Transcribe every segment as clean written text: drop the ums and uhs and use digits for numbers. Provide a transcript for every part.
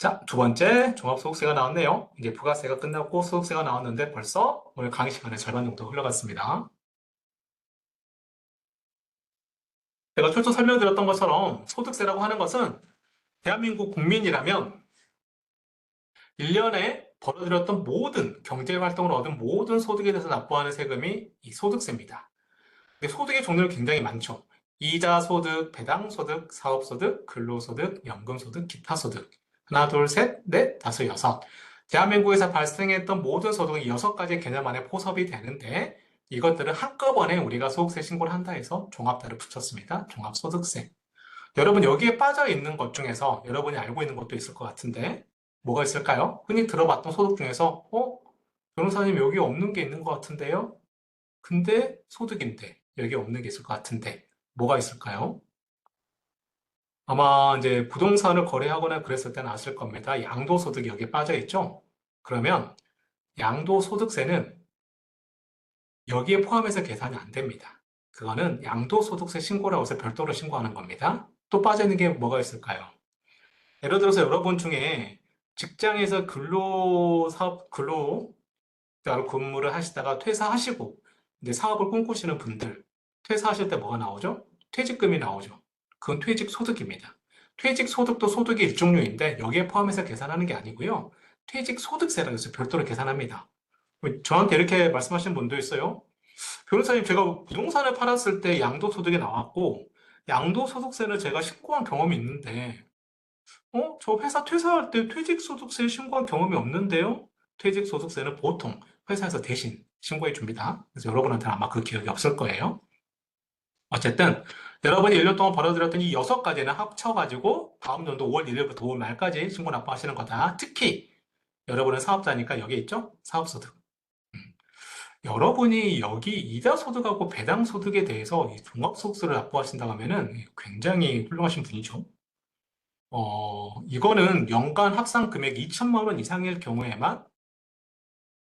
자, 두 번째 종합소득세가 나왔네요. 이제 부가세가 끝났고 소득세가 나왔는데 벌써 오늘 강의 시간의 절반 정도 흘러갔습니다. 제가 초초 설명드렸던 것처럼 소득세라고 하는 것은 대한민국 국민이라면 1년에 벌어들였던 모든 경제활동을 얻은 모든 소득에 대해서 납부하는 세금이 이 소득세입니다. 근데 소득의 종류는 굉장히 많죠. 이자 소득, 배당 소득, 사업 소득, 근로소득, 연금 소득, 기타 소득. 하나, 둘, 셋, 넷, 다섯, 여섯. 대한민국에서 발생했던 모든 소득이 여섯 가지 개념 안에 포섭이 되는데 이것들을 한꺼번에 우리가 소득세 신고를 한다 해서 종합다를 붙였습니다. 종합소득세. 여러분 여기에 빠져 있는 것 중에서 여러분이 알고 있는 것도 있을 것 같은데 뭐가 있을까요? 흔히 들어봤던 소득 중에서 변호사님 여기 없는 게 있는 것 같은데요? 근데 소득인데 여기 없는 게 있을 것 같은데 뭐가 있을까요? 아마 이제 부동산을 거래하거나 그랬을 때는 아실 겁니다. 양도소득이 여기에 빠져 있죠? 그러면 양도소득세는 여기에 포함해서 계산이 안 됩니다. 그거는 양도소득세 신고라고 해서 별도로 신고하는 겁니다. 또 빠져 있는 게 뭐가 있을까요? 예를 들어서 여러분 중에 직장에서 근로자로 근무를 하시다가 퇴사하시고 이제 사업을 꿈꾸시는 분들 퇴사하실 때 뭐가 나오죠? 퇴직금이 나오죠. 그건 퇴직소득입니다. 퇴직소득도 소득의 일종류인데 여기에 포함해서 계산하는 게 아니고요. 퇴직소득세라고 해서 별도로 계산합니다. 저한테 이렇게 말씀하신 분도 있어요. 변호사님, 제가 부동산을 팔았을 때 양도소득이 나왔고 양도소득세를 제가 신고한 경험이 있는데 저 회사 퇴사할 때 퇴직소득세 신고한 경험이 없는데요? 퇴직소득세는 보통 회사에서 대신 신고해 줍니다. 그래서 여러분한테는 아마 그 기억이 없을 거예요. 어쨌든 여러분이 1년 동안 벌어들였던 이 여섯 가지는 합쳐가지고 다음 연도 5월 1일부터 5월 말까지 신고 납부하시는 거다. 특히 여러분은 사업자니까 여기 있죠? 사업소득. 여러분이 여기 이자 소득하고 배당 소득에 대해서 이 종합소득세를 납부하신다고 하면은 굉장히 훌륭하신 분이죠. 이거는 연간 합산 금액 2천만 원 이상일 경우에만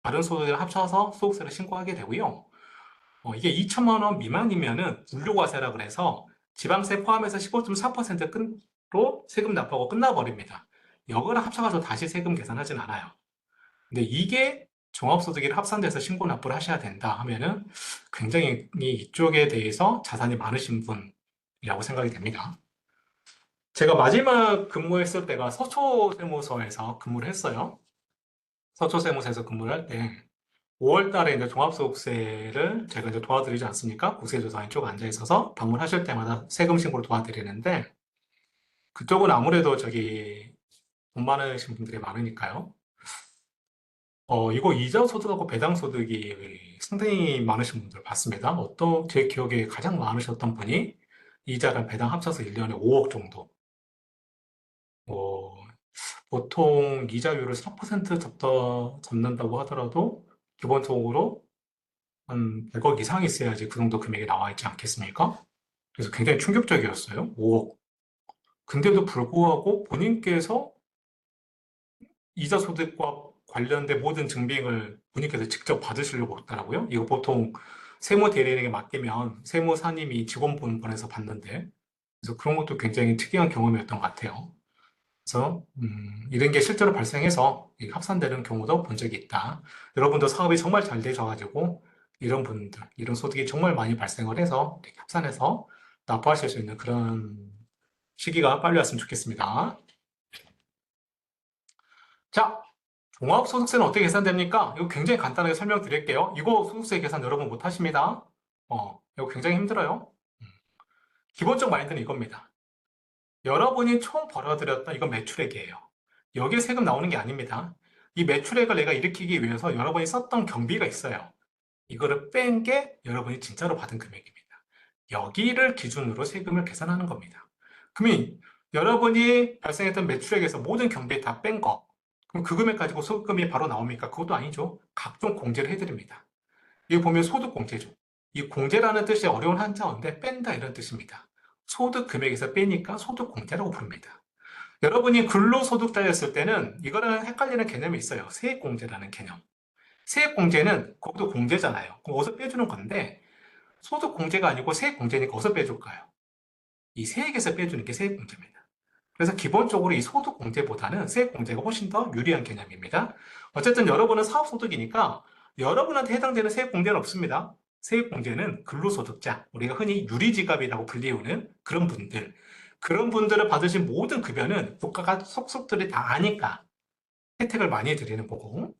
다른 소득을 합쳐서 소득세를 신고하게 되고요. 이게 2천만 원 미만이면은 불료과세라 그래서 지방세 포함해서 15.4%로 세금 납부하고 끝나버립니다. 이거를 합쳐가지고 다시 세금 계산하진 않아요. 근데 이게 종합소득이 합산돼서 신고 납부를 하셔야 된다 하면은 굉장히 이쪽에 대해서 자산이 많으신 분이라고 생각이 됩니다. 제가 마지막 근무했을 때가 서초세무서에서 근무를 했어요. 서초세무서에서 근무를 할 때 5월 달에 이제 종합소득세를 제가 이제 도와드리지 않습니까? 국세조사관 쪽 앉아 있어서 방문하실 때마다 세금 신고를 도와드리는데 그쪽은 아무래도 돈 많으신 분들이 많으니까요. 이거 이자 소득하고 배당 소득이 상당히 많으신 분들 봤습니다. 제 기억에 가장 많으셨던 분이 이자랑 배당 합쳐서 1년에 5억 정도. 어, 보통 이자율을 4% 잡는다고 하더라도 기본적으로 한 100억 이상 있어야지 그 정도 금액이 나와 있지 않겠습니까? 그래서 굉장히 충격적이었어요. 5억. 근데도 불구하고 본인께서 이자 소득과 관련된 모든 증빙을 본인께서 직접 받으시려고 했더라고요. 이거 보통 세무 대리인에게 맡기면 세무사님이 직원분에서 받는데, 그래서 그런 것도 굉장히 특이한 경험이었던 것 같아요. 그래서 이런 게 실제로 발생해서 합산되는 경우도 본 적이 있다. 여러분도 사업이 정말 잘 되셔가지고 이런 분들, 이런 소득이 정말 많이 발생을 해서 이렇게 합산해서 납부하실 수 있는 그런 시기가 빨리 왔으면 좋겠습니다. 자, 종합소득세는 어떻게 계산됩니까? 이거 굉장히 간단하게 설명드릴게요. 이거 소득세 계산 여러분 못 하십니다. 이거 굉장히 힘들어요. 기본적 마인드는 이겁니다. 여러분이 총 벌어들였던 이건 매출액이에요. 여기에 세금 나오는 게 아닙니다. 이 매출액을 내가 일으키기 위해서 여러분이 썼던 경비가 있어요. 이거를 뺀 게 여러분이 진짜로 받은 금액입니다. 여기를 기준으로 세금을 계산하는 겁니다. 그러면 여러분이 발생했던 매출액에서 모든 경비 다 뺀 거, 그럼 그 금액 가지고 소득금이 바로 나옵니까? 그것도 아니죠. 각종 공제를 해드립니다. 여기 보면 소득공제죠. 이 공제라는 뜻이 어려운 한자어인데 뺀다 이런 뜻입니다. 소득 금액에서 빼니까 소득공제라고 부릅니다. 여러분이 근로소득자였을 때는 이거는 헷갈리는 개념이 있어요. 세액공제라는 개념. 세액공제는 그것도 공제잖아요. 그럼 어디서 빼주는 건데 소득공제가 아니고 세액공제니까 어디서 빼줄까요? 이 세액에서 빼주는 게 세액공제입니다. 그래서 기본적으로 이 소득공제보다는 세액공제가 훨씬 더 유리한 개념입니다. 어쨌든 여러분은 사업소득이니까 여러분한테 해당되는 세액공제는 없습니다. 세액공제는 근로소득자, 우리가 흔히 유리지갑이라고 불리우는 그런 분들을 받으신 모든 급여는 국가가 속속들이 다 아니까 혜택을 많이 드리는 거고,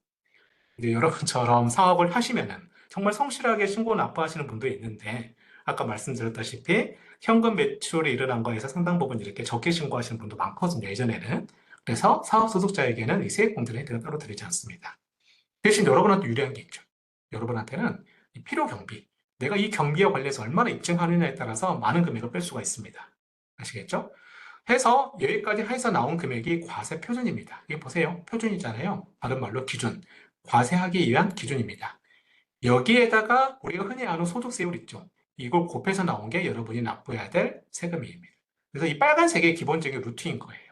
이제 여러분처럼 사업을 하시면은 정말 성실하게 신고 납부하시는 분도 있는데, 아까 말씀드렸다시피 현금 매출이 일어난 거에서 상당 부분 이렇게 적게 신고하시는 분도 많거든요, 예전에는. 그래서 사업소득자에게는 이 세액공제를 혜택을 따로 드리지 않습니다. 대신 여러분한테 유리한 게 있죠. 여러분한테는 이 필요 경비, 내가 이 경비와 관련해서 얼마나 입증하느냐에 따라서 많은 금액을 뺄 수가 있습니다. 아시겠죠? 해서 여기까지 해서 나온 금액이 과세 표준입니다. 이게 보세요. 표준이잖아요. 다른 말로 기준. 과세하기 위한 기준입니다. 여기에다가 우리가 흔히 아는 소득세율 있죠. 이걸 곱해서 나온 게 여러분이 납부해야 될 세금입니다. 그래서 이 빨간색이 기본적인 루트인 거예요.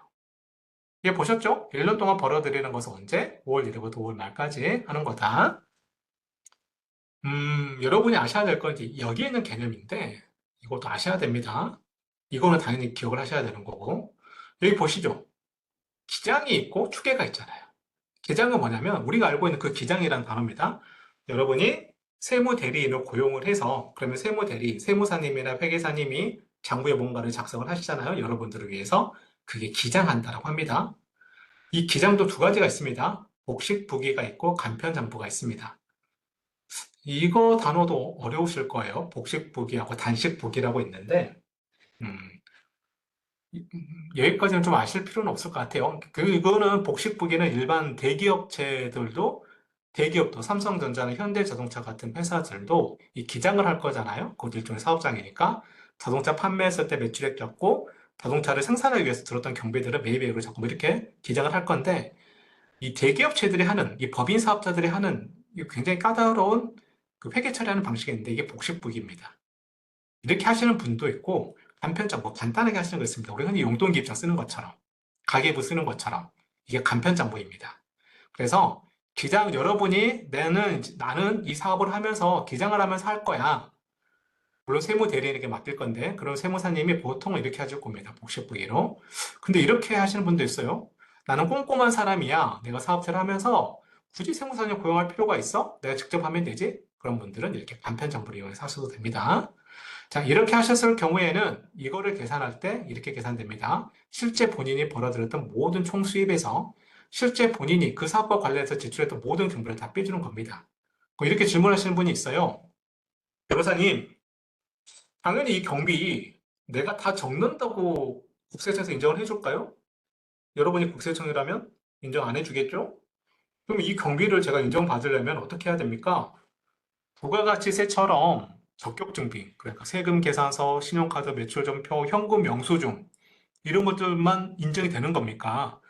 이게 보셨죠? 1년 동안 벌어들이는 것은 언제? 5월 1일부터 5월 말까지 하는 거다. 여러분이 아셔야 될 건 여기에 있는 개념인데 이것도 아셔야 됩니다. 이거는 당연히 기억을 하셔야 되는 거고. 여기 보시죠. 기장이 있고 추계가 있잖아요. 기장은 뭐냐면 우리가 알고 있는 그 기장이라는 단어입니다. 여러분이 세무대리인을 고용을 해서 그러면 세무대리, 세무사님이나 회계사님이 장부에 뭔가를 작성을 하시잖아요. 여러분들을 위해서. 그게 기장한다라고 합니다. 이 기장도 두 가지가 있습니다. 복식부기가 있고 간편장부가 있습니다. 이거 단어도 어려우실 거예요. 복식부기하고 단식부기라고 있는데 음, 여기까지는 좀 아실 필요는 없을 것 같아요. 이거는 복식부기는 일반 대기업도 삼성전자나 현대자동차 같은 회사들도 이 기장을 할 거잖아요. 그것도 일종의 사업장이니까 자동차 판매했을 때 매출액 잡고 자동차를 생산하기 위해서 들었던 경비들은 매입액으로 자꾸 뭐 이렇게 기장을 할 건데 이 대기업체들이 하는 이 법인 사업자들이 하는 이 굉장히 까다로운 그 회계 처리하는 방식이 있는데 이게 복식부기입니다. 이렇게 하시는 분도 있고 간편장 뭐 간단하게 하시는 거 있습니다. 우리 흔히 용돈기입장 쓰는 것처럼 가계부 쓰는 것처럼 이게 간편장부입니다. 그래서 기장 여러분이 나는 이 사업을 하면서 기장을 하면서 할 거야. 물론 세무 대리인에게 맡길 건데 그런 세무사님이 보통 이렇게 하실 겁니다. 복식부기로. 근데 이렇게 하시는 분도 있어요. 나는 꼼꼼한 사람이야. 내가 사업체를 하면서 굳이 세무사님 고용할 필요가 있어? 내가 직접 하면 되지? 그런 분들은 이렇게 간편장부를 이용해서 하셔도 됩니다. 자, 이렇게 하셨을 경우에는 이거를 계산할 때 이렇게 계산됩니다. 실제 본인이 벌어들였던 모든 총 수입에서 실제 본인이 그 사업과 관련해서 지출했던 모든 경비를 다 빼주는 겁니다. 이렇게 질문하시는 분이 있어요. 변호사님, 당연히 이 경비 내가 다 적는다고 국세청에서 인정을 해줄까요? 여러분이 국세청이라면 인정 안 해주겠죠? 그럼 이 경비를 제가 인정받으려면 어떻게 해야 됩니까? 부가가치세처럼 적격증빙, 그러니까 세금 계산서, 신용카드 매출점표, 현금 영수증 이런 것들만 인정이 되는 겁니까?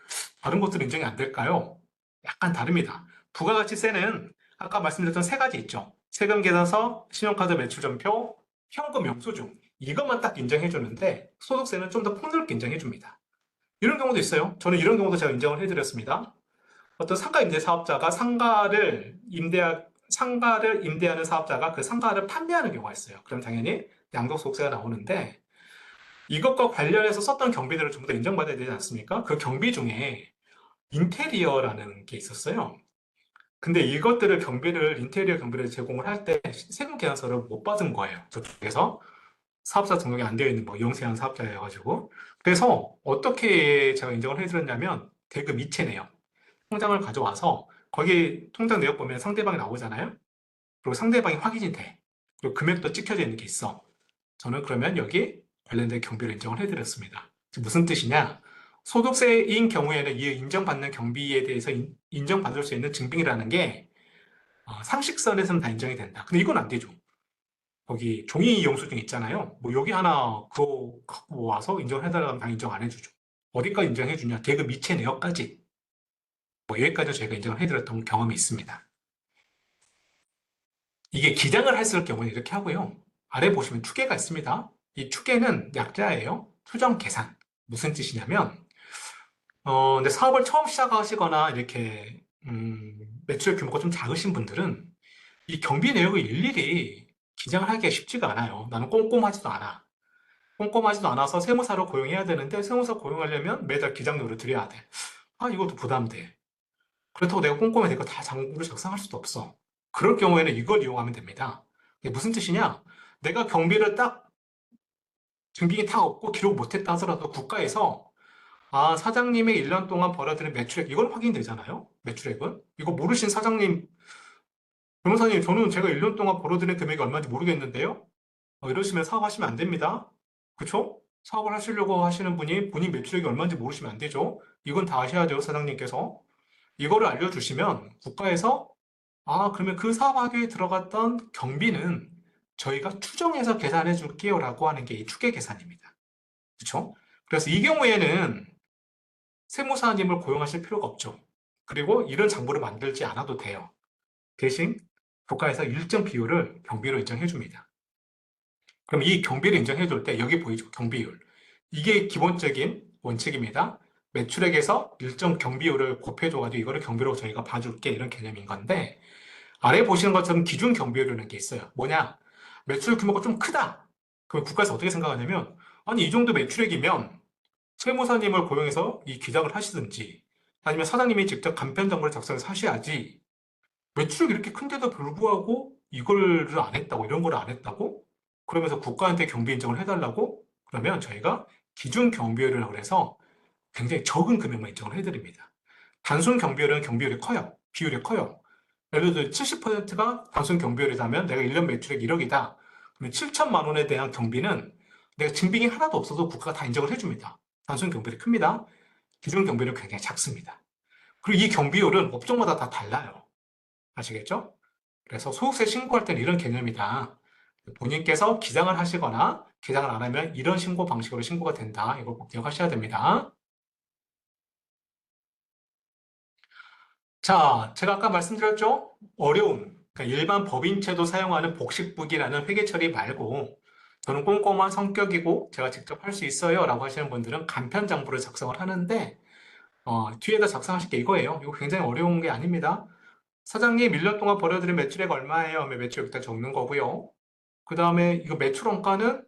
다른 것들은 인정이 안 될까요? 약간 다릅니다. 부가가치세는 아까 말씀드렸던 세 가지 있죠. 세금 계산서, 신용카드 매출점표, 현금 영수증 이것만 딱 인정해 주는데 소득세는 좀 더 폭넓게 인정해 줍니다. 이런 경우도 있어요. 저는 이런 경우도 제가 인정을 해드렸습니다. 어떤 상가 임대 사업자가 상가를 임대하는 사업자가 그 상가를 판매하는 경우가 있어요. 그럼 당연히 양도소득세가 나오는데 이것과 관련해서 썼던 경비들을 전부 다 인정받아야 되지 않습니까? 그 경비 중에 인테리어라는 게 있었어요. 근데 인테리어 경비를 제공을 할 때 세금 계산서를 못 받은 거예요. 저쪽에서. 사업자 등록이 안 되어 있는 뭐 영세한 사업자여가지고. 그래서 어떻게 제가 인정을 해드렸냐면 대금 이체 내역. 통장을 가져와서 거기 통장 내역 보면 상대방이 나오잖아요. 그리고 상대방이 확인이 돼. 그리고 금액도 찍혀져 있는 게 있어. 저는 그러면 여기 관련된 경비를 인정을 해드렸습니다. 무슨 뜻이냐? 소득세인 경우에는 이 인정받는 경비에 대해서 인정받을 수 있는 증빙이라는 게 상식선에서는 다 인정이 된다. 근데 이건 안 되죠. 거기 종이 영수증 있잖아요. 뭐 여기 하나 그거 갖고 와서 인정을 해달라면 다 인정 안 해주죠. 어디까지 인정해주냐? 대금 이체 내역까지. 뭐 여기까지 저희가 인정을 해드렸던 경험이 있습니다. 이게 기장을 했을 경우는 이렇게 하고요. 아래 보시면 추계가 있습니다. 이 추계는 약자예요. 추정 계산. 무슨 뜻이냐면, 근데 사업을 처음 시작하시거나 이렇게, 매출 규모가 좀 작으신 분들은 이 경비 내역을 일일이 기장을 하기가 쉽지가 않아요. 나는 꼼꼼하지도 않아. 꼼꼼하지도 않아서 세무사로 고용해야 되는데 세무사 고용하려면 매달 기장료를 드려야 돼. 아, 이것도 부담돼. 그렇다고 내가 꼼꼼히 내가 다 장부를 작성할 수도 없어. 그럴 경우에는 이걸 이용하면 됩니다. 이게 무슨 뜻이냐? 내가 경비를 딱 증빙이 다 없고 기록 못했다 하더라도 국가에서 아, 사장님의 1년 동안 벌어들인 매출액 이건 확인되잖아요. 매출액은. 이거 모르신 사장님, 변호사님, 저는 제가 1년 동안 벌어들인 금액이 얼마인지 모르겠는데요. 이러시면 사업하시면 안 됩니다. 그쵸? 사업을 하시려고 하시는 분이 본인 매출액이 얼마인지 모르시면 안 되죠. 이건 다 아셔야 돼요, 사장님께서. 이거를 알려주시면 국가에서 아, 그러면 그 사업하기에 들어갔던 경비는 저희가 추정해서 계산해 줄게요 라고 하는 게 이 추계 계산입니다. 그쵸? 그래서 이 경우에는 세무사님을 고용하실 필요가 없죠. 그리고 이런 장부를 만들지 않아도 돼요. 대신 국가에서 일정 비율을 경비로 인정해 줍니다. 그럼 이 경비를 인정해 줄 때 여기 보이죠? 경비율. 이게 기본적인 원칙입니다. 매출액에서 일정 경비율을 곱해줘가지고 이거를 경비로 저희가 봐줄게 이런 개념인 건데 아래 보시는 것처럼 기준 경비율이라는 게 있어요. 뭐냐? 매출 규모가 좀 크다. 그럼 국가에서 어떻게 생각하냐면 아니 이 정도 매출액이면 세무사님을 고용해서 이 기장을 하시든지 아니면 사장님이 직접 간편정보를 작성해서 하셔야지 매출액이 이렇게 큰데도 불구하고 이거를 안 했다고 이런 걸 안 했다고? 그러면서 국가한테 경비 인정을 해달라고? 그러면 저희가 기준 경비율이라고 해서 굉장히 적은 금액만 인정을 해드립니다. 단순 경비율은 경비율이 커요. 비율이 커요. 예를 들어 70%가 단순 경비율이라면 내가 1년 매출액 1억이다. 그러면 7천만 원에 대한 경비는 내가 증빙이 하나도 없어도 국가가 다 인정을 해줍니다. 단순 경비율이 큽니다. 기준 경비율은 굉장히 작습니다. 그리고 이 경비율은 업종마다 다 달라요. 아시겠죠? 그래서 소득세 신고할 때는 이런 개념이다. 본인께서 기장을 하시거나 기장을 안 하면 이런 신고 방식으로 신고가 된다. 이걸 꼭 기억하셔야 됩니다. 자, 제가 아까 말씀드렸죠? 어려움. 그러니까 일반 법인체도 사용하는 복식부기라는 회계 처리 말고 저는 꼼꼼한 성격이고 제가 직접 할 수 있어요 라고 하시는 분들은 간편장부를 작성을 하는데 뒤에다 작성하실 게 이거예요. 이거 굉장히 어려운 게 아닙니다. 사장님 1년 동안 벌어들인 매출액 얼마예요? 하면 매출 여기다 적는 거고요. 그 다음에 이거 매출 원가는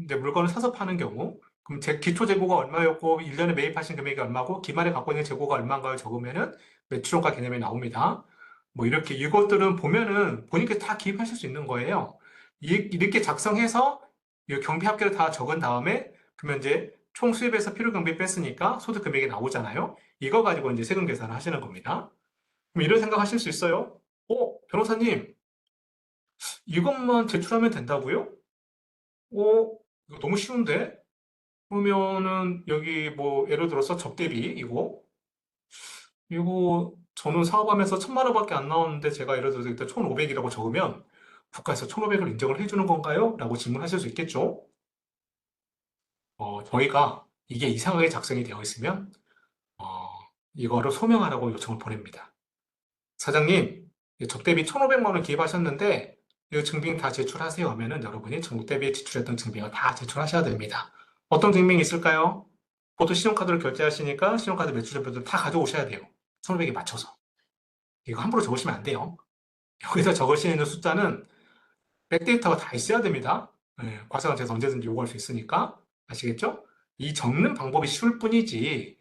이제 물건을 사서 파는 경우 그럼 제 기초 재고가 얼마였고 1년에 매입하신 금액이 얼마고 기말에 갖고 있는 재고가 얼마인가를 적으면은 매출 원가 개념이 나옵니다. 뭐 이렇게 이것들은 보면은 본인께 다 기입하실 수 있는 거예요. 이렇게 작성해서 이 경비 합계를 다 적은 다음에 그러면 이제 총 수입에서 필요 경비 뺐으니까 소득 금액이 나오잖아요. 이거 가지고 이제 세금 계산을 하시는 겁니다. 그럼 이런 생각 하실 수 있어요. 변호사님, 이것만 제출하면 된다고요? 이거 너무 쉬운데? 그러면은 여기 뭐 예를 들어서 접대비 이거 저는 사업하면서 1,000만 원밖에 안 나오는데 제가 예를 들어서 일단 1,500이라고 적으면 국가에서 1,500을 인정을 해주는 건가요? 라고 질문하실 수 있겠죠? 저희가 이게 이상하게 작성이 되어 있으면 어, 이거를 소명하라고 요청을 보냅니다. 사장님, 접대비 1,500만 원 기입하셨는데 이 증빙 다 제출하세요 하면은 여러분이 접대비에 지출했던 증빙을 다 제출하셔야 됩니다. 어떤 증빙이 있을까요? 보통 신용카드로 결제하시니까 신용카드 매출표들 다 가져오셔야 돼요. 1,500에 맞춰서. 이거 함부로 적으시면 안 돼요. 여기서 적으시는 숫자는 백데이터가 다 있어야 됩니다. 과세관청에서 언제든지 요구할 수 있으니까. 아시겠죠? 이 적는 방법이 쉬울 뿐이지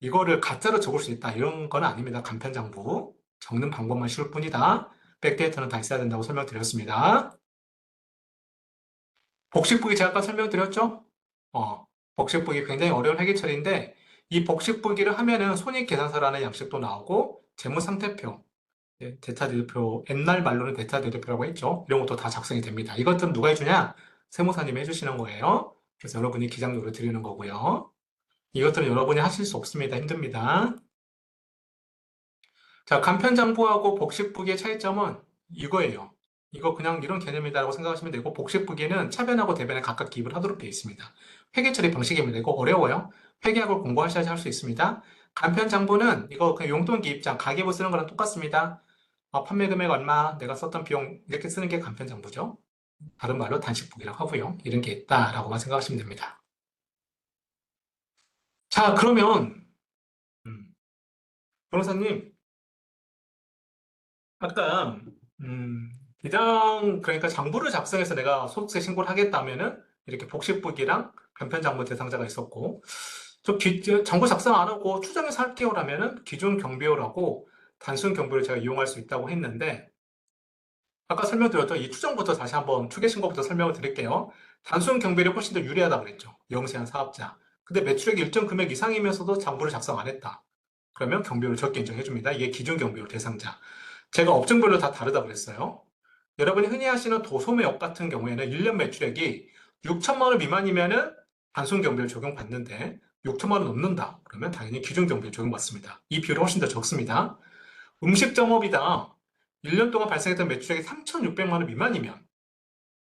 이거를 가짜로 적을 수 있다 이런 건 아닙니다. 간편장부. 적는 방법만 쉬울 뿐이다. 백데이터는 다 있어야 된다고 설명드렸습니다. 복식북이 제가 아까 설명드렸죠? 복식북이 굉장히 어려운 회계처리인데 이 복식북이를 하면은 손익계산서라는 양식도 나오고 재무상태표, 대타대조표, 옛날 말로는 대타대조표라고 했죠. 이런 것도 다 작성이 됩니다. 이것들은 누가 해주냐? 세무사님이 해주시는 거예요. 그래서 여러분이 기장료를 드리는 거고요. 이것들은 여러분이 하실 수 없습니다. 힘듭니다. 자, 간편장부하고 복식부기의 차이점은 이거예요. 이거 그냥 이런 개념이다라고 생각하시면 되고, 복식부기는 차변하고 대변에 각각 기입을 하도록 되어 있습니다. 회계 처리 방식입니다. 이거 어려워요. 회계학을 공부하셔야지 할 수 있습니다. 간편장부는 이거 그냥 용돈 기입장, 가계부 쓰는 거랑 똑같습니다. 판매 금액 얼마, 내가 썼던 비용, 이렇게 쓰는 게 간편장부죠. 다른 말로 단식부기라고 하고요. 이런 게 있다라고만 생각하시면 됩니다. 자, 그러면, 음, 변호사님, 아까 비장 그러니까 장부를 작성해서 내가 소득세 신고를 하겠다면은 이렇게 복식부기랑 간편장부 대상자가 있었고, 정보 작성 안 하고 추정해서 할게요라면은 기존 경비율하고 단순 경비율을 제가 이용할 수 있다고 했는데, 아까 설명드렸던 이 추정부터 다시 한번 추계 신고부터 설명을 드릴게요. 단순 경비율이 훨씬 더 유리하다고 그랬죠. 영세한 사업자. 근데 매출액이 일정 금액 이상이면서도 장부를 작성 안 했다. 그러면 경비율을 적게 인정해줍니다. 이게 기존 경비율 대상자. 제가 업종별로 다 다르다고 그랬어요. 여러분이 흔히 하시는 도소매업 같은 경우에는 1년 매출액이 6천만 원 미만이면은 단순 경비를 적용받는데 6천만 원 넘는다. 그러면 당연히 기준 경비를 적용받습니다. 이 비율이 훨씬 더 적습니다. 음식점업이다. 1년 동안 발생했던 매출액이 3,600만 원 미만이면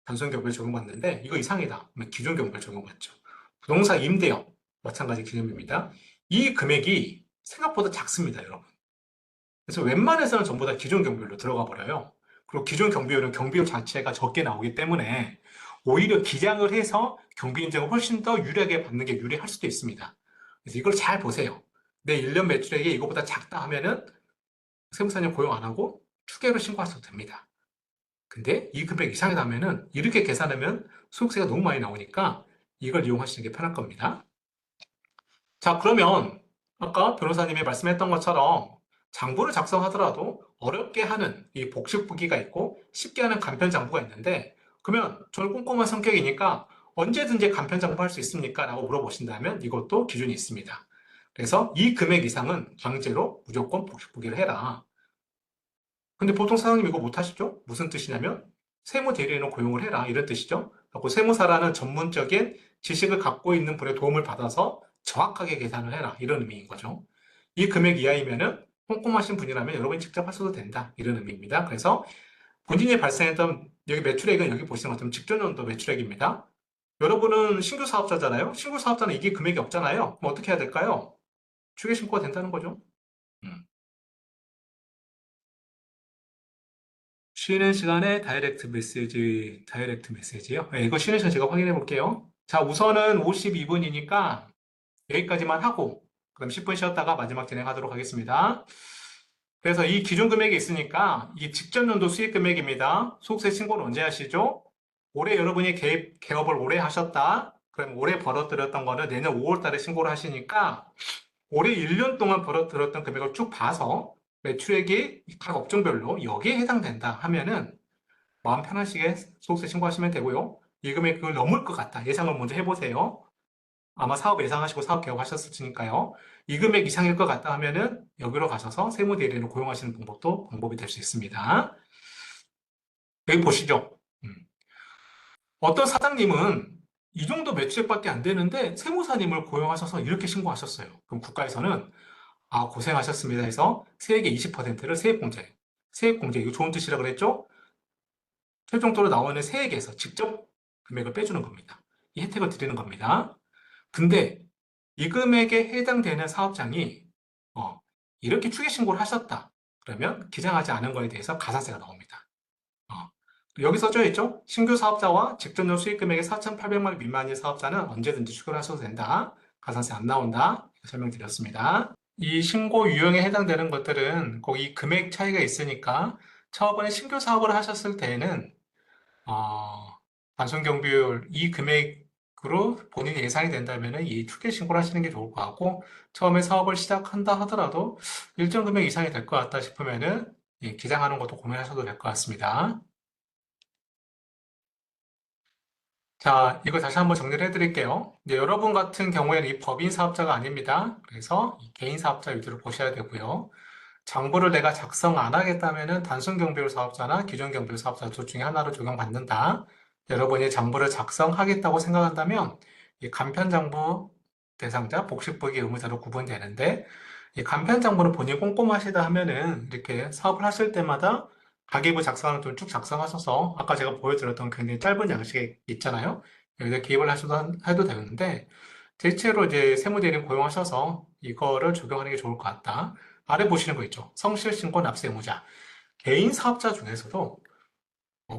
단순 경비를 적용받는데 이거 이상이다. 그러면 기준 경비를 적용받죠. 부동산 임대업 마찬가지 개념입니다. 이 금액이 생각보다 작습니다, 여러분. 그래서 웬만해서는 전부 다 기존 경비율로 들어가 버려요. 그리고 기존 경비율은 경비율 자체가 적게 나오기 때문에 오히려 기장을 해서 경비 인정을 훨씬 더 유리하게 받는 게 유리할 수도 있습니다. 그래서 이걸 잘 보세요. 내 1년 매출액이 이거보다 작다 하면은 세무사님 고용 안 하고 추계로 신고하셔도 됩니다. 근데 이 금액 이상이 나면은 이렇게 계산하면 소득세가 너무 많이 나오니까 이걸 이용하시는 게 편할 겁니다. 자, 그러면 아까 변호사님이 말씀했던 것처럼 장부를 작성하더라도 어렵게 하는 이 복식부기가 있고 쉽게 하는 간편장부가 있는데 그러면 저는 꼼꼼한 성격이니까 언제든지 간편장부 할 수 있습니까? 라고 물어보신다면 이것도 기준이 있습니다. 그래서 이 금액 이상은 강제로 무조건 복식부기를 해라. 근데 보통 사장님 이거 못 하시죠? 무슨 뜻이냐면 세무 대리인을 고용을 해라 이런 뜻이죠. 그리고 세무사라는 전문적인 지식을 갖고 있는 분의 도움을 받아서 정확하게 계산을 해라 이런 의미인 거죠. 이 금액 이하이면은 꼼꼼하신 분이라면 여러분이 직접 하셔도 된다 이런 의미입니다. 그래서 본인이 발생했던 여기 매출액은 여기 보시는 것처럼 직전 연도 매출액입니다. 여러분은 신규 사업자잖아요. 신규 사업자는 이게 금액이 없잖아요. 그럼 어떻게 해야 될까요? 추계 신고가 된다는 거죠. 음. 쉬는 시간에 다이렉트 메시지요? 네, 이거 쉬는 시간 제가 확인해 볼게요. 자, 우선은 52분이니까 여기까지만 하고, 그럼 10분 쉬었다가 마지막 진행하도록 하겠습니다. 그래서 이 기준 금액이 있으니까 이 직전 연도 수익 금액입니다. 소득세 신고는 언제 하시죠? 올해 여러분이 개업을 올해 하셨다. 그럼 올해 벌어들였던 거는 내년 5월 달에 신고를 하시니까 올해 1년 동안 벌어들였던 금액을 쭉 봐서 매출액이 각 업종별로 여기에 해당된다 하면은 마음 편하시게 소득세 신고하시면 되고요. 이 금액을 넘을 것 같다. 예상을 먼저 해보세요. 아마 사업 예상하시고 사업 개업하셨으니까요. 이 금액 이상일 것 같다 하면은 여기로 가셔서 세무대리인을 고용하시는 방법도 방법이 될 수 있습니다. 여기 보시죠. 어떤 사장님은 이 정도 매출액밖에 안 되는데 세무사님을 고용하셔서 이렇게 신고하셨어요. 그럼 국가에서는 아, 고생하셨습니다 해서 세액의 20%를 세액공제. 세액공제, 이거 좋은 뜻이라 그랬죠? 최종적으로 나오는 세액에서 직접 금액을 빼주는 겁니다. 이 혜택을 드리는 겁니다. 근데 이 금액에 해당되는 사업장이 어, 이렇게 추계 신고를 하셨다. 그러면 기장하지 않은 거에 대해서 가산세가 나옵니다. 어, 여기 써져 있죠? 신규 사업자와 직전년 수익 금액이 4,800만 원 미만인 사업자는 언제든지 추가를 하셔도 된다. 가산세 안 나온다. 설명드렸습니다. 이 신고 유형에 해당되는 것들은 거기 금액 차이가 있으니까 처음에 신규 사업을 하셨을 때에는 단순 경비율 이 금액으로 본인이 예상이 된다면 이 추계 신고를 하시는 게 좋을 것 같고 처음에 사업을 시작한다 하더라도 일정 금액 이상이 될 것 같다 싶으면은 기장하는 것도 고민하셔도 될 것 같습니다. 자, 이거 다시 한번 정리를 해드릴게요. 이제 여러분 같은 경우에는 이 법인 사업자가 아닙니다. 그래서 이 개인 사업자 위주로 보셔야 되고요. 장부를 내가 작성 안 하겠다면은 단순 경비율 사업자나 기존 경비율 사업자 둘 중에 하나로 적용받는다. 여러분이 장부를 작성하겠다고 생각한다면 이 간편 장부 대상자, 복식부기 의무자로 구분되는데 이 간편 장부는 본인이 꼼꼼하시다 하면은 이렇게 사업을 하실 때마다 가계부 작성하는 돈 쭉 작성하셔서 아까 제가 보여드렸던 굉장히 짧은 양식이 있잖아요. 여기다 기입을 하셔도 해도 되는데 대체로 이제 세무대리인 고용하셔서 이거를 적용하는 게 좋을 것 같다. 아래 보시는 거 있죠. 성실신고 납세 의무자. 개인 사업자 중에서도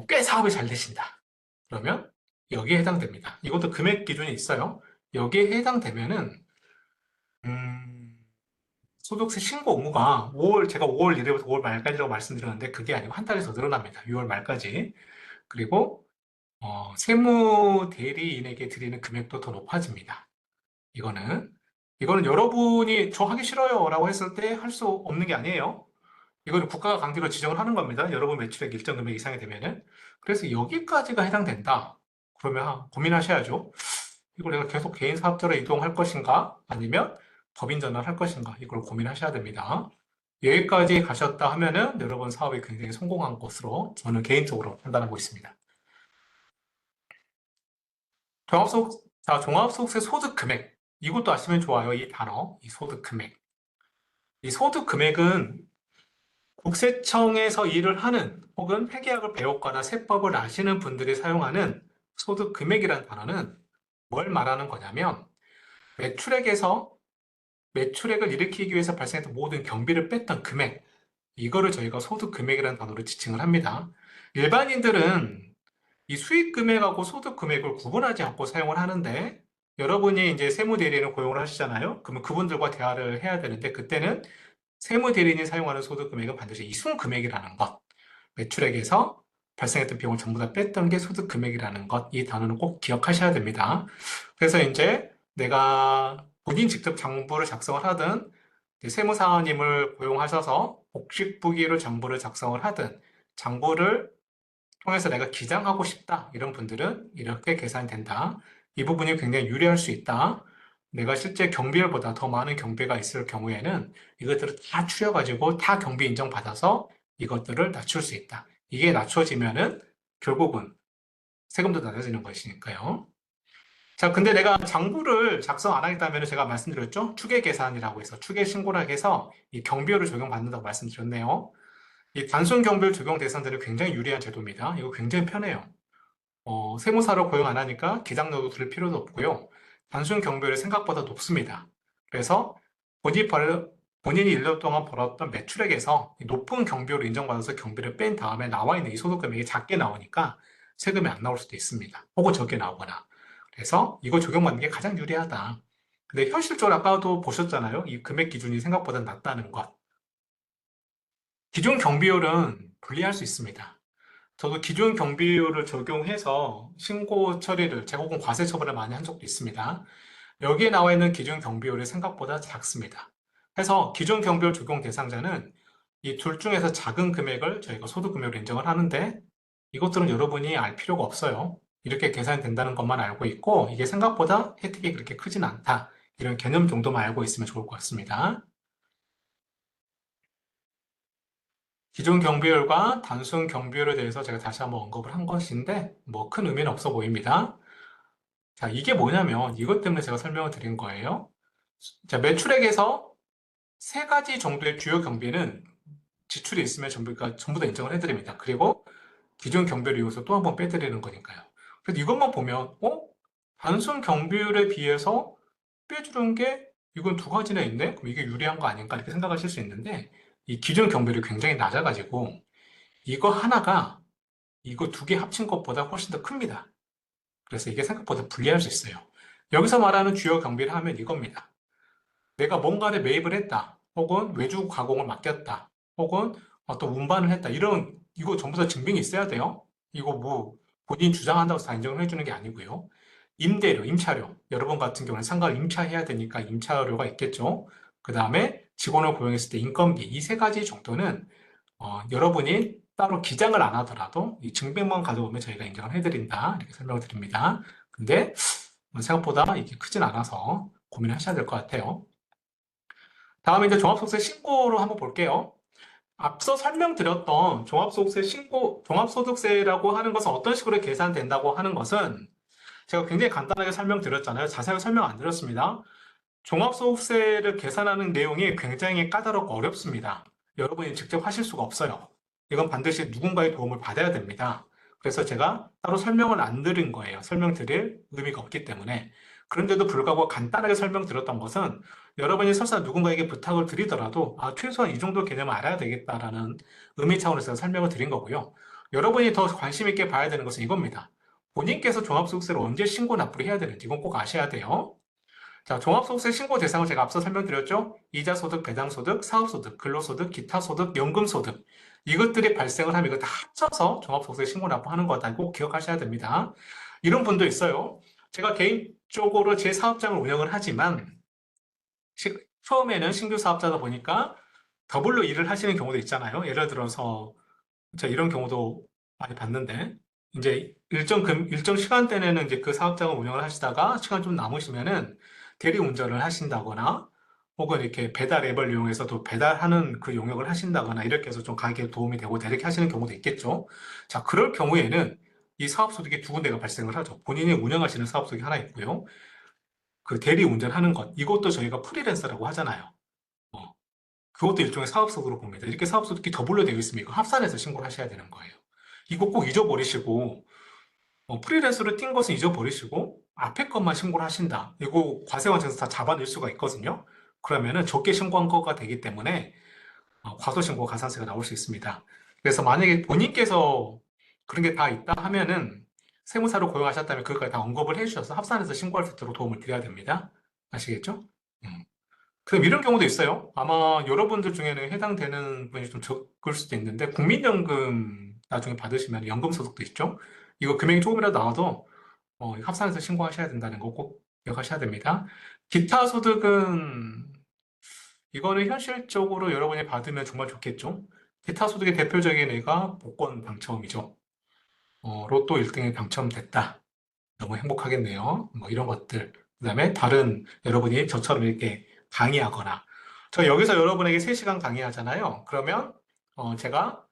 꽤 사업이 잘 되신다. 그러면 여기에 해당됩니다. 이것도 금액 기준이 있어요. 여기에 해당되면은 소득세 신고 의무가 제가 5월 1일부터 5월 말까지라고 말씀드렸는데 그게 아니고 한 달이 더 늘어납니다. 6월 말까지. 그리고 세무 대리인에게 드리는 금액도 더 높아집니다. 이거는. 이거는 여러분이 저 하기 싫어요 라고 했을 때 할 수 없는 게 아니에요. 이거는 국가가 강제로 지정을 하는 겁니다. 여러분 매출액 일정 금액 이상이 되면은. 그래서 여기까지가 해당된다. 그러면 고민하셔야죠. 이걸 내가 계속 개인 사업자로 이동할 것인가? 아니면 법인 전환을 할 것인가? 이걸 고민하셔야 됩니다. 여기까지 가셨다 하면은 여러분 사업이 굉장히 성공한 것으로 저는 개인적으로 판단하고 있습니다. 종합소득세 소득 금액. 이것도 아시면 좋아요. 이 단어. 이 소득 금액. 이 소득 금액은 국세청에서 일을 하는 혹은 회계학을 배웠거나 세법을 아시는 분들이 사용하는 소득 금액이라는 단어는 뭘 말하는 거냐면 매출액에서 매출액을 일으키기 위해서 발생했던 모든 경비를 뺐던 금액, 이거를 저희가 소득 금액이라는 단어로 지칭을 합니다. 일반인들은 이 수익 금액하고 소득 금액을 구분하지 않고 사용을 하는데 여러분이 이제 세무대리인을 고용을 하시잖아요. 그러면 그분들과 대화를 해야 되는데 그때는 세무대리인이 사용하는 소득 금액은 반드시 이순 금액이라는 것, 매출액에서 발생했던 비용을 전부 다 뺐던 게 소득 금액이라는 것, 이 단어는 꼭 기억하셔야 됩니다. 그래서 이제 내가 본인 직접 장부를 작성을 하든 세무사원님을 고용하셔서 복식부기로 장부를 작성을 하든 장부를 통해서 내가 기장하고 싶다 이런 분들은 이렇게 계산된다. 이 부분이 굉장히 유리할 수 있다. 내가 실제 경비율보다 더 많은 경비가 있을 경우에는 이것들을 다 추려가지고 다 경비 인정받아서 이것들을 낮출 수 있다. 이게 낮춰지면은 결국은 세금도 낮아지는 것이니까요. 자, 근데 내가 장부를 작성 안 하겠다면 제가 말씀드렸죠? 추계 계산이라고 해서 추계 신고라고 해서 이 경비율을 적용받는다고 말씀드렸네요. 이 단순 경비율 적용 대상자는 굉장히 유리한 제도입니다. 이거 굉장히 편해요. 세무사로 고용 안 하니까 기장료도 들을 필요도 없고요. 단순 경비율이 생각보다 높습니다. 그래서 본인이, 본인이 1년 동안 벌었던 매출액에서 높은 경비율을 인정받아서 경비를 뺀 다음에 나와 있는 이 소득 금액이 작게 나오니까 세금이 안 나올 수도 있습니다. 혹은 적게 나오거나. 그래서 이거 적용받는 게 가장 유리하다. 근데 현실적으로 아까도 보셨잖아요. 이 금액 기준이 생각보다 낮다는 것. 기존 경비율은 분리할 수 있습니다. 저도 기존 경비율을 적용해서 신고 처리를, 제가 과세 처벌을 많이 한 적도 있습니다. 여기에 나와 있는 기준 경비율이 생각보다 작습니다. 해서 기존 경비율 적용 대상자는 이 둘 중에서 작은 금액을 저희가 소득금액으로 인정을 하는데 이것들은 여러분이 알 필요가 없어요. 이렇게 계산이 된다는 것만 알고 있고 이게 생각보다 혜택이 그렇게 크진 않다. 이런 개념 정도만 알고 있으면 좋을 것 같습니다. 기존 경비율과 단순 경비율에 대해서 제가 다시 한번 언급을 한 것인데 뭐 큰 의미는 없어 보입니다. 자, 이게 뭐냐면 이것 때문에 제가 설명을 드린 거예요. 자, 매출액에서 세 가지 정도의 주요 경비는 지출이 있으면 전부 다 인정을 해드립니다. 그리고 기존 경비를 이용해서 또 한 번 빼드리는 거니까요. 그래서 이것만 보면, 단순 경비율에 비해서 빼주는 게 이건 두 가지나 있네? 그럼 이게 유리한 거 아닌가? 이렇게 생각하실 수 있는데, 이 기존 경비율이 굉장히 낮아가지고, 이거 하나가 이거 두 개 합친 것보다 훨씬 더 큽니다. 그래서 이게 생각보다 불리할 수 있어요. 여기서 말하는 주요 경비를 하면 이겁니다. 내가 뭔가를 매입을 했다. 혹은 외주 가공을 맡겼다. 혹은 어떤 운반을 했다. 이거 전부 다 증빙이 있어야 돼요. 이거 뭐, 본인 주장한다고 다 인정을 해주는 게 아니고요. 임대료, 임차료. 여러분 같은 경우는 상가를 임차해야 되니까 임차료가 있겠죠. 그 다음에 직원을 고용했을 때 인건비. 이 세 가지 정도는, 여러분이 따로 기장을 안 하더라도 이 증빙만 가져오면 저희가 인정을 해드린다. 이렇게 설명을 드립니다. 근데 생각보다 이게 크진 않아서 고민하셔야 될 것 같아요. 다음에 이제 종합소득세 신고로 한번 볼게요. 앞서 설명드렸던 종합소득세 신고, 종합소득세라고 하는 것은 어떤 식으로 계산된다고 하는 것은 제가 굉장히 간단하게 설명드렸잖아요. 자세하게 설명 안 드렸습니다. 종합소득세를 계산하는 내용이 굉장히 까다롭고 어렵습니다. 여러분이 직접 하실 수가 없어요. 이건 반드시 누군가의 도움을 받아야 됩니다. 그래서 제가 따로 설명을 안 드린 거예요. 설명드릴 의미가 없기 때문에. 그런데도 불구하고 간단하게 설명드렸던 것은 여러분이 설사 누군가에게 부탁을 드리더라도 최소한 이 정도 개념을 알아야 되겠다라는 의미 차원에서 설명을 드린 거고요. 여러분이 더 관심 있게 봐야 되는 것은 이겁니다. 본인께서 종합소득세를 언제 신고 납부를 해야 되는지 이건 꼭 아셔야 돼요. 자, 종합소득세 신고 대상을 제가 앞서 설명드렸죠? 이자소득, 배당소득, 사업소득, 근로소득, 기타소득, 연금소득. 이것들이 발생을 하면 이거 다 합쳐서 종합소득세 신고 납부하는 거다. 꼭 기억하셔야 됩니다. 이런 분도 있어요. 제가 개인적으로 제 사업장을 운영을 하지만 처음에는 신규 사업자다 보니까 더블로 일을 하시는 경우도 있잖아요. 예를 들어서 제가 이런 경우도 많이 봤는데 이제 일정 시간대내는 이제 그 사업장을 운영을 하시다가 시간 좀 남으시면은 대리 운전을 하신다거나 혹은 이렇게 배달 앱을 이용해서 또 배달하는 그 용역을 하신다거나 이렇게 해서 좀 가게에 도움이 되고 이렇게 하시는 경우도 있겠죠. 자, 그럴 경우에는 이 사업 소득이 두 군데가 발생을 하죠. 본인이 운영하시는 사업 소득이 하나 있고요. 그 대리 운전하는 것, 이것도 저희가 프리랜서라고 하잖아요. 어, 그것도 일종의 사업소득으로 봅니다. 이렇게 사업소득이 더블로 되어 있으면 이거 합산해서 신고를 하셔야 되는 거예요. 이거 꼭 잊어버리시고 프리랜서로 뛴 것은 잊어버리시고 앞에 것만 신고를 하신다. 이거 과세관청에서 다 잡아낼 수가 있거든요. 그러면은 적게 신고한 거가 되기 때문에 과소신고 가산세가 나올 수 있습니다. 그래서 만약에 본인께서 그런 게 다 있다 하면은 세무사로 고용하셨다면 그것까지 다 언급을 해주셔서 합산해서 신고할 수 있도록 도움을 드려야 됩니다. 아시겠죠? 음. 그럼 이런 경우도 있어요. 아마 여러분들 중에는 해당되는 분이 좀 적을 수도 있는데, 국민연금 나중에 받으시면 연금소득도 있죠? 이거 금액이 조금이라도 나와도 합산해서 신고하셔야 된다는 거 꼭 기억하셔야 됩니다. 기타 소득은, 이거는 현실적으로 여러분이 받으면 정말 좋겠죠? 기타 소득의 대표적인 애가 복권 당첨이죠. 로또 1등에 당첨됐다. 너무 행복하겠네요. 뭐 이런 것들. 그 다음에 다른 여러분이 저처럼 이렇게 강의하거나. 저 여기서 여러분에게 3시간 강의하잖아요. 그러면 제가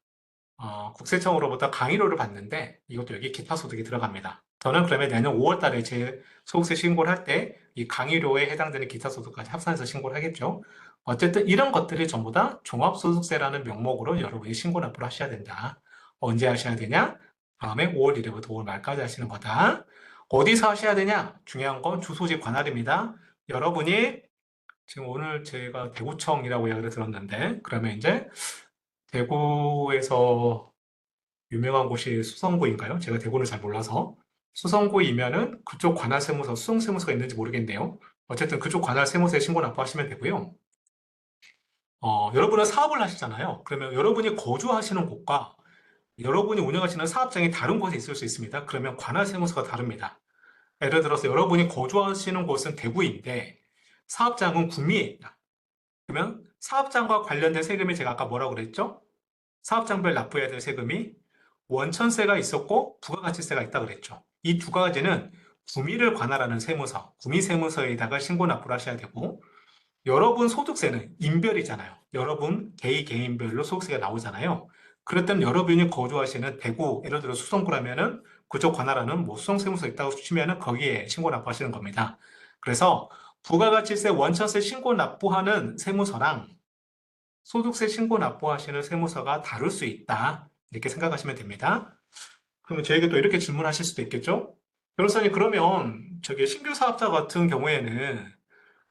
국세청으로부터 강의료를 받는데 이것도 여기 기타 소득이 들어갑니다. 저는 그러면 내년 5월 달에 제 소득세 신고를 할 때 이 강의료에 해당되는 기타 소득까지 합산해서 신고를 하겠죠. 어쨌든 이런 것들이 전부 다 종합소득세라는 명목으로 여러분이 신고 납부를 하셔야 된다. 언제 하셔야 되냐? 다음에 5월 1일부터 5월 말까지 하시는 거다. 어디서 하셔야 되냐? 중요한 건 주소지 관할입니다. 여러분이 지금 오늘 제가 대구청이라고 이야기를 들었는데 그러면 이제 대구에서 유명한 곳이 수성구인가요? 제가 대구를 잘 몰라서. 수성구이면은 그쪽 관할 세무서, 수성 세무서가 있는지 모르겠네요. 어쨌든 그쪽 관할 세무서에 신고 납부하시면 되고요. 여러분은 사업을 하시잖아요. 그러면 여러분이 거주하시는 곳과 여러분이 운영하시는 사업장이 다른 곳에 있을 수 있습니다. 그러면 관할 세무서가 다릅니다. 예를 들어서 여러분이 거주하시는 곳은 대구인데 사업장은 구미에 있다. 그러면 사업장과 관련된 세금이 제가 아까 뭐라고 그랬죠? 사업장별 납부해야 될 세금이 원천세가 있었고 부가가치세가 있다 그랬죠. 이 두 가지는 구미를 관할하는 세무서, 구미세무서에다가 신고 납부를 하셔야 되고 여러분 소득세는 인별이잖아요. 여러분 개인별로 소득세가 나오잖아요. 그랬더니 여러분이 거주하시는 대구, 예를 들어 수성구라면은 그쪽 관할하는 뭐 수성세무서 있다고 치면은 거기에 신고 납부하시는 겁니다. 그래서 부가가치세 원천세 신고 납부하는 세무서랑 소득세 신고 납부하시는 세무서가 다를 수 있다. 이렇게 생각하시면 됩니다. 그러면 저에게 또 이렇게 질문하실 수도 있겠죠? 변호사님, 그러면 저기 신규 사업자 같은 경우에는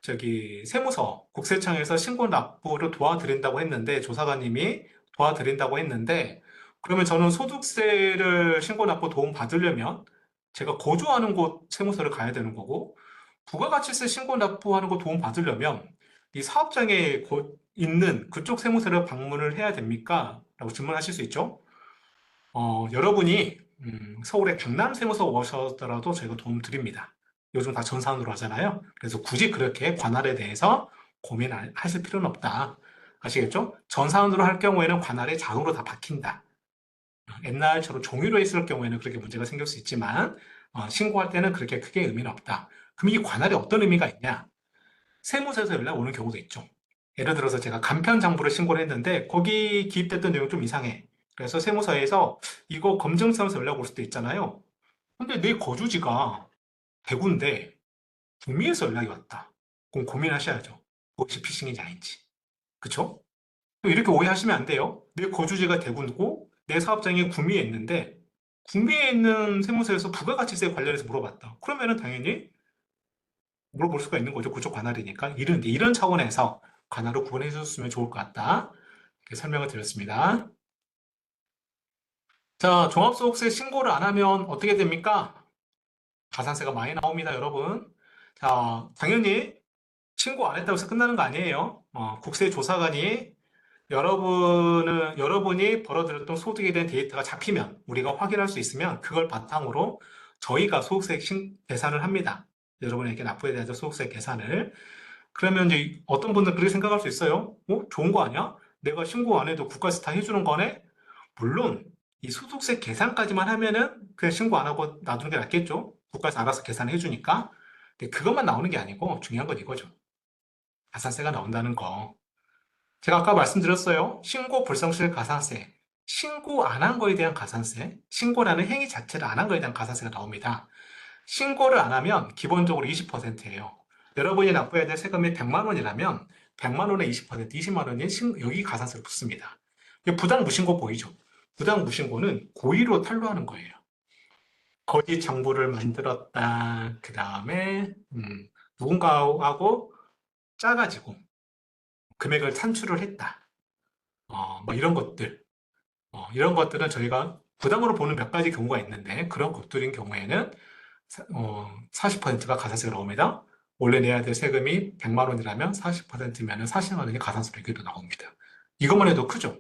저기 세무서, 국세청에서 신고 납부를 도와드린다고 했는데, 조사관님이 도와드린다고 했는데, 그러면 저는 소득세를 신고 납부 도움 받으려면 제가 거주하는 곳 세무서를 가야 되는 거고, 부가가치세 신고 납부하는 거 도움 받으려면 이 사업장에 있는 그쪽 세무서를 방문을 해야 됩니까? 라고 질문하실 수 있죠? 여러분이 서울의 강남 세무서 오셨더라도 저희가 도움 드립니다. 요즘 다 전산으로 하잖아요. 그래서 굳이 그렇게 관할에 대해서 고민하실 필요는 없다. 아시겠죠? 전산으로 할 경우에는 관할에 자동으로 다 박힌다. 옛날처럼 종이로 했을 경우에는 그렇게 문제가 생길 수 있지만 신고할 때는 그렇게 크게 의미는 없다. 그럼 이 관할에 어떤 의미가 있냐? 세무서에서 연락 오는 경우도 있죠. 예를 들어서 제가 간편장부를 신고를 했는데 거기 기입됐던 내용이 좀 이상해. 그래서 세무서에서 이거 검증서에서 연락 올 수도 있잖아요. 근데 내 거주지가 대구인데 구미에서 연락이 왔다. 그럼 고민하셔야죠. 그것이 피싱인지 아닌지. 그쵸? 또 이렇게 오해하시면 안 돼요. 내 거주지가 대구고 내 사업장이 구미에 있는데 구미에 있는 세무서에서 부가가치세 관련해서 물어봤다. 그러면은 당연히 물어볼 수가 있는 거죠. 그쪽 관할이니까. 이런 차원에서 관할로 구분해 주셨으면 좋을 것 같다. 이렇게 설명을 드렸습니다. 자, 종합소득세 신고를 안 하면 어떻게 됩니까? 가산세가 많이 나옵니다, 여러분. 자, 당연히 신고 안 했다고 해서 끝나는 거 아니에요. 국세조사관이 여러분이 벌어들였던 소득에 대한 데이터가 잡히면, 우리가 확인할 수 있으면, 그걸 바탕으로 저희가 소득세 계산을 합니다. 여러분에게 납부에 대한 소득세 계산을. 그러면 이제 어떤 분들은 그렇게 생각할 수 있어요. 좋은 거 아니야? 내가 신고 안 해도 국가에서 다 해주는 거네? 물론, 이 소득세 계산까지만 하면은 그냥 신고 안 하고 놔두는 게 낫겠죠? 국가에서 알아서 계산해 주니까. 근데 그것만 나오는 게 아니고 중요한 건 이거죠. 가산세가 나온다는 거. 제가 아까 말씀드렸어요. 신고 불성실 가산세. 신고 안 한 거에 대한 가산세. 신고라는 행위 자체를 안 한 거에 대한 가산세가 나옵니다. 신고를 안 하면 기본적으로 20%예요. 여러분이 납부해야 될 세금이 100만 원이라면 100만 원에 20%, 20만 원이 여기 가산세를 붙습니다. 부당 무신고 보이죠? 부당 무신고는 고의로 탈루하는 거예요. 거짓 정보를 만들었다. 그 다음에 누군가하고 짜가지고 금액을 산출을 했다. 뭐 이런 것들. 이런 것들은 저희가 부당으로 보는 몇 가지 경우가 있는데 그런 것들인 경우에는 40%가 가산세가 나옵니다. 원래 내야 될 세금이 100만 원이라면 40%면 40만 원이 가산세로 이렇게 나옵니다. 이것만 해도 크죠?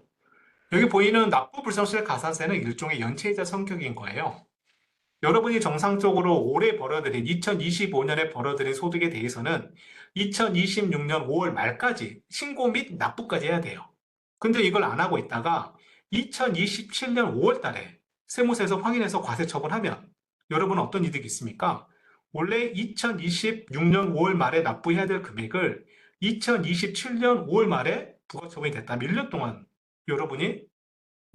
여기 보이는 납부 불성실 가산세는 일종의 연체이자 성격인 거예요. 여러분이 정상적으로 올해 벌어들인 2025년에 벌어들인 소득에 대해서는 2026년 5월 말까지 신고 및 납부까지 해야 돼요. 근데 이걸 안 하고 있다가 2027년 5월 달에 세무서에서 확인해서 과세 처분하면 여러분은 어떤 이득이 있습니까? 원래 2026년 5월 말에 납부해야 될 금액을 2027년 5월 말에 부가처분이 됐다면 1년 동안 여러분이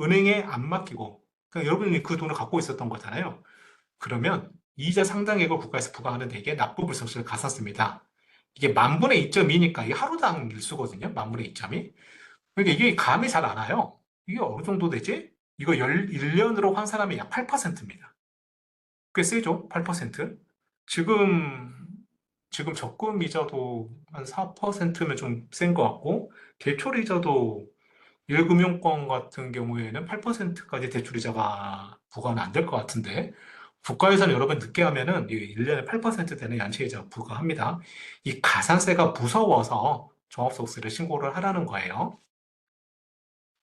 은행에 안 맡기고 그냥 여러분이 그 돈을 갖고 있었던 거잖아요. 그러면 이자 상당액을 국가에서 부과하는데 이게 납부불성실 가산세입니다. 이게 만분의 2.2니까 이게 하루당 일수거든요. 만분의 2.2. 그러니까 이게 감이 잘 안 와요. 이게 어느 정도 되지? 이거 1년으로 환산하면 약 8%입니다. 꽤 세죠? 8%. 지금, 지금 적금 이자도 한 4%면 좀 센 것 같고, 대출 이자도 1금융권 같은 경우에는 8%까지 대출이자가 부과는 안 될 것 같은데, 국가에서는 여러 번 늦게 하면은 1년에 8% 되는 연체이자 부과합니다. 이 가산세가 무서워서 종합소득세를 신고를 하라는 거예요.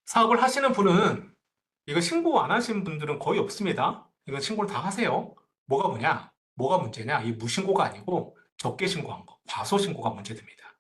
사업을 하시는 분은 이거 신고 안 하신 분들은 거의 없습니다. 이건 신고를 다 하세요. 뭐가 문제냐? 이 무신고가 아니고 적게 신고한 거, 과소신고가 문제됩니다.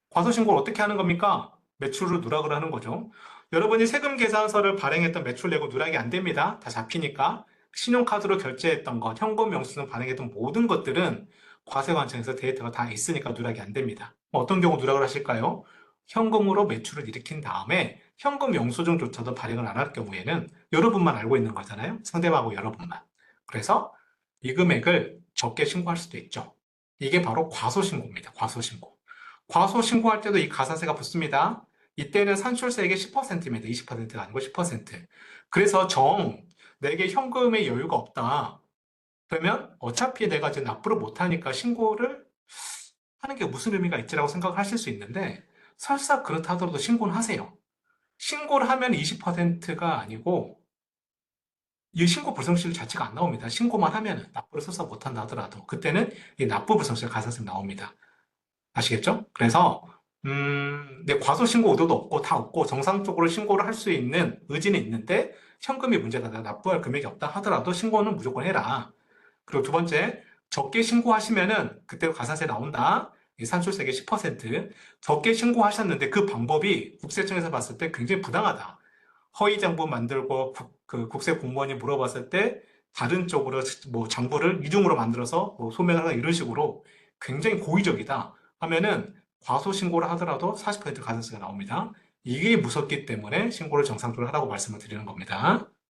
과소신고를 어떻게 하는 겁니까? 매출을 누락을 하는 거죠. 여러분이 세금 계산서를 발행했던 매출 내고 누락이 안 됩니다. 다 잡히니까. 신용카드로 결제했던 것, 현금 영수증 발행했던 모든 것들은 과세 관청에서 데이터가 다 있으니까 누락이 안 됩니다. 어떤 경우 누락을 하실까요? 현금으로 매출을 일으킨 다음에 현금 영수증조차도 발행을 안 할 경우에는 여러분만 알고 있는 거잖아요. 상대방하고 여러분만. 그래서 이 금액을 적게 신고할 수도 있죠. 이게 바로 과소신고입니다. 과소신고. 과소신고할 때도 이 가산세가 붙습니다. 이때는 산출세액의 10%입니다. 20%가 아니고 10%. 그래서 내게 현금의 여유가 없다. 그러면 어차피 내가 지금 납부를 못하니까 신고를 하는 게 무슨 의미가 있지라고 생각을 하실 수 있는데 설사 그렇다 하더라도 신고는 하세요. 신고를 하면 20%가 아니고 이 신고 불성실 자체가 안 나옵니다. 신고만 하면 납부를 설사 못한다 하더라도 그때는 이 납부 불성실 가산세 나옵니다. 아시겠죠? 그래서 내 과소 신고 의도도 없고 다 없고 정상적으로 신고를 할 수 있는 의지는 있는데 현금이 문제다, 납부할 금액이 없다 하더라도 신고는 무조건 해라. 그리고 두 번째, 적게 신고하시면은 그때 가산세 나온다. 이 산출세계 10%. 적게 신고하셨는데 그 방법이 국세청에서 봤을 때 굉장히 부당하다. 허위 장부 만들고 그 국세 공무원이 물어봤을 때 다른 쪽으로 뭐 장부를 이중으로 만들어서 뭐 소명을 하는 이런 식으로 굉장히 고의적이다 하면은 과소 신고를 하더라도 40% 가산세가 나옵니다. 이게 무섭기 때문에 신고를 정상적으로 하라고 말씀을 드리는 겁니다.